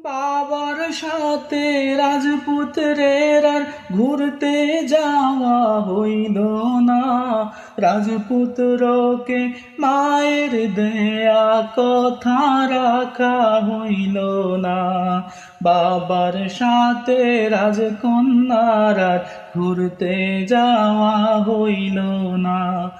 বাবার সাথে রাজপুত্রের আর ঘুরতে যাওয়া হইল না। রাজপুত্রকে মায়ের দেয়া কথা রাখা হইল না। বাবার সাথে রাজকন্যার আর ঘুরতে যাওয়া হইল না।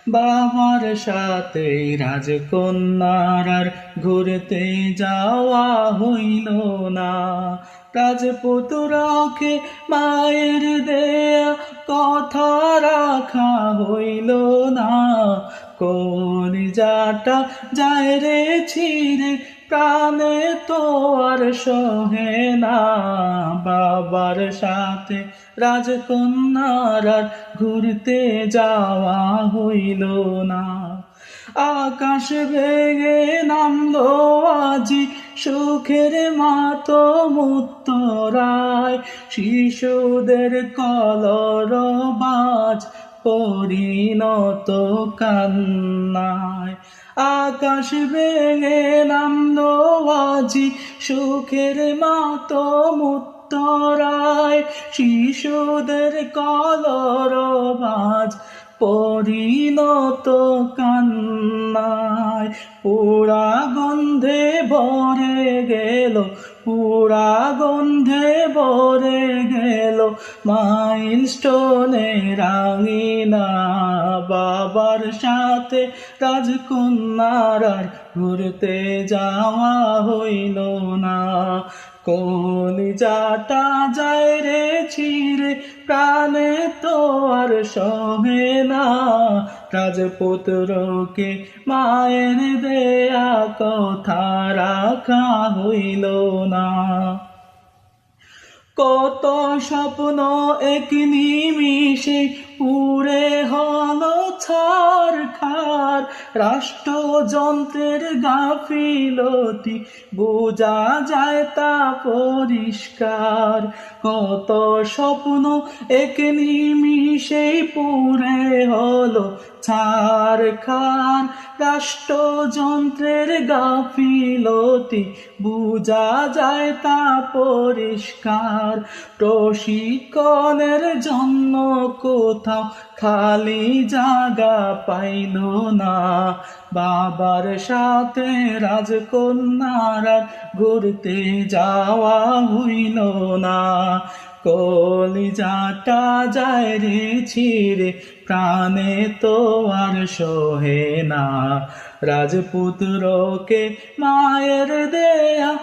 বাবার সাথে রাজকন্যার আর ঘুরতে যাওয়া হইল না। রাজপুত্রকে মায়ের দেয়া কথা রাখা হইল না। কলিজাটা যায় রে ছিঁড়ে, প্রাণে তো আর সহে না। বাবার সাথে রাজকন্যার আর ঘুরতে যাওয়া হইল না। আকাশ ভেঙে নামলো আজি সুখের মাতম উত্তরায়। শিশুদের কলরবাজ পরিণত কান্নায়। আকাশ ভেঙে নামলো আজি সুখের মাতম উত্তরায়। শিশুদের কলরবাজ পরিণত কান্নায়। পোড়া গন্ধে ভরে গেল, পোড়া গন্ধে ভরে গেল মাইলস্টোনে রাঙিনা। বাবার সাথে রাজকন্যার আর ঘুরতে যাওয়া হইল না। কলিজাটা যায় রে ছিঁড়ে, প্রাণে তো আর সহে না। রাজপুত্রকে মায়ের দেয়া কথা রাখা হইল না। কত স্বপ্ন এক নিমিষে পুড়ে হলো ছারখার। রাষ্ট্রযন্ত্রের গাফিলতি বোঝা যায় তা পরিষ্কার। কত স্বপ্ন এক নিমিষে পুড়ে হলো ছারখার। রাষ্ট্রযন্ত্রের গাফিলতি বোঝা যায় তা পরিষ্কার। প্রশিক্ষণের জন্য কোথাও খালি জায়গা পাইল না। বাবার সাথে রাজকন্যার আর ঘুরতে যাওয়া হইল না। কলিজাটা যায় রে ছিঁড়ে, প্রাণে তো আর সহে না। রাজপুত্রকে মায়ের দেয়া